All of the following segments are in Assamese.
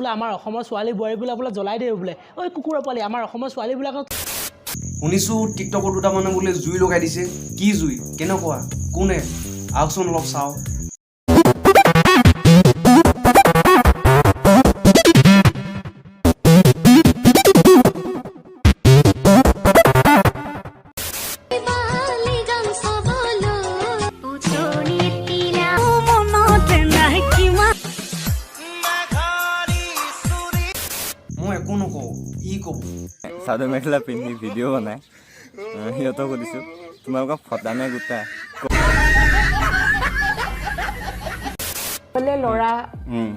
বোলে আমাৰ অসমৰ ছোৱালী বোৱাৰীবিলাক বোলে জ্বলাই দিয়ে বোলে ঐ কুকুৰৰ পোৱালি আমাৰ অসমৰ ছোৱালীবিলাকক শুনিছোঁ টিকটকৰ দুটা মানুহে বোলে জুই লগাই দিছে কি জুই কেনেকুৱা কোনে আহকচোন অলপ চাওঁ মই একো নকওঁ ই ক'ব চাদৰ মেখেলা পিন্ধি ভিডিঅ' বনাই সিহঁতক সুধিছোঁ তোমালোকক ফটানে গোটা মানে ল'ৰা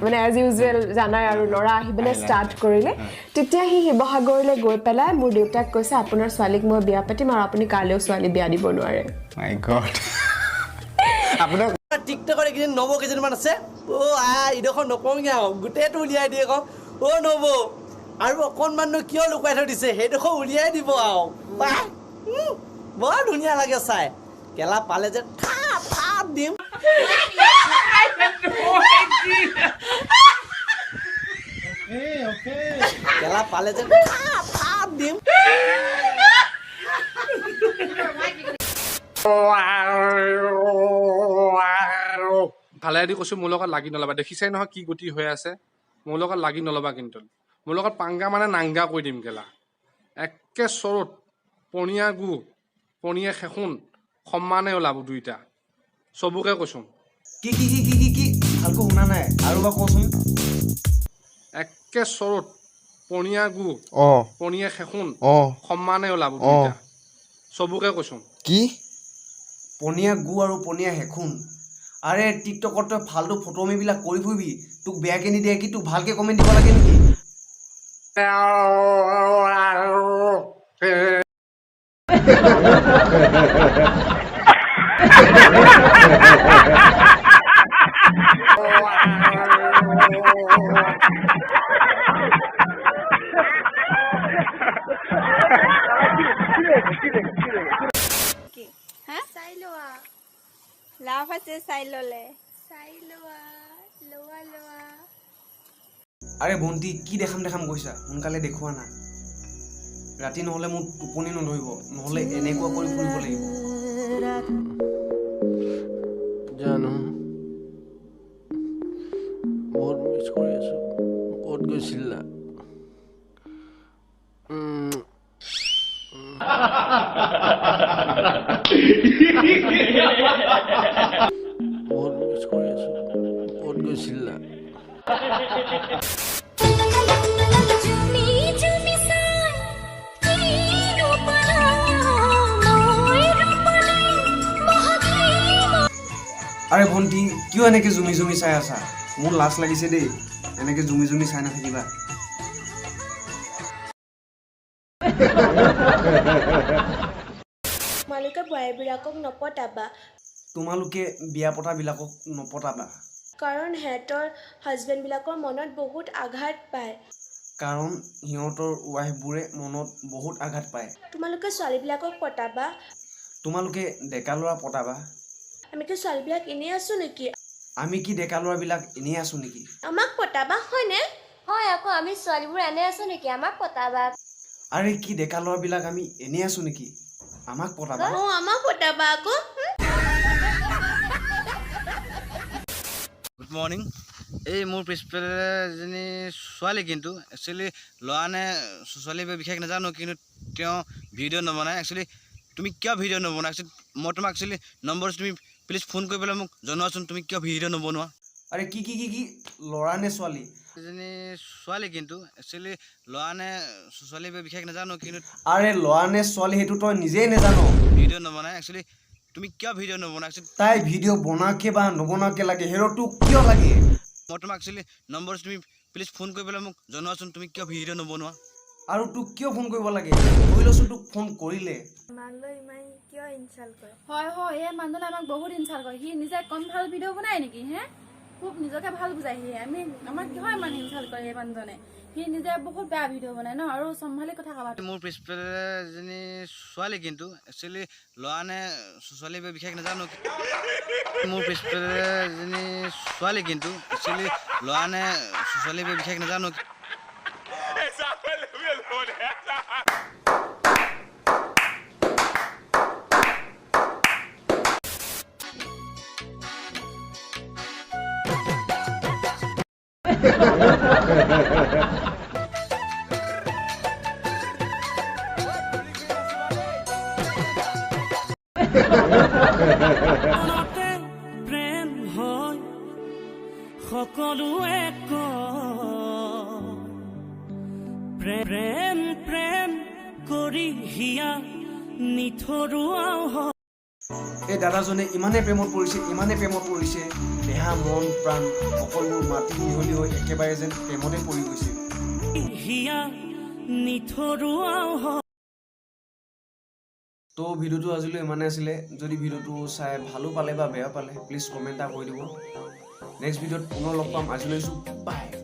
মানে এজ ইউজুৱেল জানাই আৰু ল'ৰা আহি পেলাই ষ্টাৰ্ট কৰিলে তেতিয়া সি শিৱসাগৰলৈ গৈ পেলাই মোৰ দেউতাক কৈছে আপোনাৰ ছোৱালীক মই বিয়া পাতিম আৰু আপুনি কাইলৈও ছোৱালী বিয়া দিব নোৱাৰে মাই গড আপোনাৰ টিকটকৰ এইকেইদিন নব কেইজনমান আছে ইডোখৰ নকওঁগৈ আৰু গোটেইটো উলিয়াই দিয়ে আকৌ নব আৰু অকণমাননো কিয় লুকুৱাই থৈ দিছে সেইডোখৰ উলিয়াই দিব আৰু বৰ ধুনীয়া লাগে চাই কেলা পালে যে থাপ দিম কেলা পালে যে থাপ দিম ভালেদি কৈছোঁ মোৰ লগত লাগি নল'বা দেখিছাই নহয় কি গতি হৈ আছে মোৰ লগত লাগি নল'বা কিন্তু মোৰ লগত পাংগা মানে নাংগা কৈ দিম কেলা একে চৰুত পনীয়া গু পনীয়া খেখোন সমানে ওলাব দুইটা চবুকে কৈছোঁ কি কি কি কি কি কি ভালকৈ শুনা নাই আৰু বা কচোন একে চৰুত পনীয়া গু পনীয়া খেখোন সমানে ওলাব দুইটা চবুকে কৈছোঁ কি পনীয়া গু আৰু পনীয়া হেখুন আৰে টিকটকত তই ফাল্টু ফটোমিবিলাক কৰি ফুৰিবি তোক বেয়াকৈ নিদিয়ে কি তোক ভালকৈ কমেণ্ট দিব লাগে নেকি লাভ আছে চাই ল'লে চাই লোৱা লোৱা লোৱা আৰে ভণ্টি কি দেখাম কৈছা সোনকালে দেখুওৱা না ৰাতি নহ'লে মোৰ টোপনি নধৰিব নহ'লে এনেকুৱা কৰি ফুৰিব লাগিব জানো বহুত মিছ কৰি আছোঁ ক'ত গৈছিলা বহুত মিছ কৰি আছোঁ ক'ত গৈছিলা আৰে ভণ্টি কিয় এনেকৈ জুমি জুমি চাই আছা মোৰ লাজ লাগিছে দেই এনেকৈ জুমি জুমি চাই নাথাকিবা তোমালোকে বোৱাৰীবিলাকক নপতাবা তোমালোকে বিয়া পতাবিলাকক নপতাবা কাৰণ সিহঁতৰ হাজবেণ্ডবিলাকৰ মনত বহুত আঘাত পায় কাৰণ সিহঁতৰ ৱাইফবোৰে মনত বহুত আঘাত পায় তোমালোকে ছোৱালীবিলাকক পতাবা তোমালোকে ডেকা ল'ৰা পতাবা আমি কি ছোৱালীবিলাক এনেই আছোঁ নেকি আমি কি ডেকা ল'ৰাবিলাক এনেই আছোঁ নেকি আমাক পতাবা হয়নে হয় আকৌ আমি ছোৱালীবোৰ এনে আছোঁ নেকি আমাক পতাবা আৰে কি ডেকা ল'ৰাবিলাক আমি এনেই আছোঁ নেকি আমাক পতাবা আমাক পতাবা আকৌ গুড মৰ্ণিং এই মোৰ পিছফালে এজনী ছোৱালী কিন্তু একচুৱেলি ল'ৰা নে ছোৱালী বিশেষ নাজানো কিন্তু তেওঁ ভিডিঅ' নবনায় একচুৱেলি তুমি কিয় ভিডিঅ' নবনোৱা একচুৱেলি মই তোমাক একচুৱেলি নম্বৰটো তুমি প্লিজ ফোন কৰি পেলাই মোক জনোৱাচোন তুমি কিয় ভিডিঅ' নবনোৱা আৰে কি কি কি কি ল'ৰা নে ছোৱালী এজনী ছোৱালী কিন্তু একচুৱেলি ল'ৰা নে ছোৱালী বিশেষ নাজানো কিন্তু আৰে ল'ৰা নে ছোৱালী সেইটো তই নিজেই নাজানো ভিডিঅ' নবনায় একচুৱেলি তুমি কিয় ভিডিঅ' নবনোৱা একচুৱেলি তাই ভিডিঅ' বনাকে বা নবনাকে লাগে হেৰ'টোক কিয় লাগে মই তোমাক একচুৱেলি নম্বৰটো তুমি প্লিজ ফোন কৰি পেলাই মোক জনোৱাচোন তুমি কিয় ভিডিঅ' নবনোৱা আৰু তোক কিয় ফোন কৰিব লাগে ধৰি লচোন তোক ফোন কৰিলে মানুহলৈ ইমান কিয় ইনচাল্ট কৰে হয় হয় এই মানুহজনে আমাক বহুত ইনচাল্ট কৰে সি নিজে কম ভাল ভিডিঅ' বনাই নেকি হে খুব নিজকে ভাল বুজাই সি আমাক কিহৰ ইমান ইনচাল্ট কৰে সেই মানুহজনে সি নিজে বহুত বেয়া ভিডিঅ' বনায় ন আৰু চম্ভালি কথা ক'বা মোৰ পিছফালে এজনী ছোৱালী কিন্তু একচুৱেলি ল'ৰা নে ছোৱালী বিশেষ নাজানো মোৰ পিছফালে এজনী ছোৱালী কিন্তু একচুৱেলি ল'ৰা নে ছোৱালী বিশেষ নাজানো প্ৰেম হয় সকলোৱে প্ৰেম প্ৰেম কৰি হিয়া নিথৰুৱাও হয় এই দাদাজনে ইমানে প্ৰেমত পৰিছে দেহা মন প্ৰাণ সকলোবোৰ মাটি মিহলি হৈ একেবাৰে যেন প্ৰেমতে পৰি গৈছে হিয়া নিথৰুৱাও হয় তো ভিডিঅ'টো আজিলৈ ইমানে আছিলে যদি ভিডিঅ'টো চাই ভালো পালে বা বেয়া পালে প্লিজ কমেণ্ট এটা কৰি দিব নেক্সট ভিডিঅ'ত পুনৰ লগ পাম আজিলৈ বাই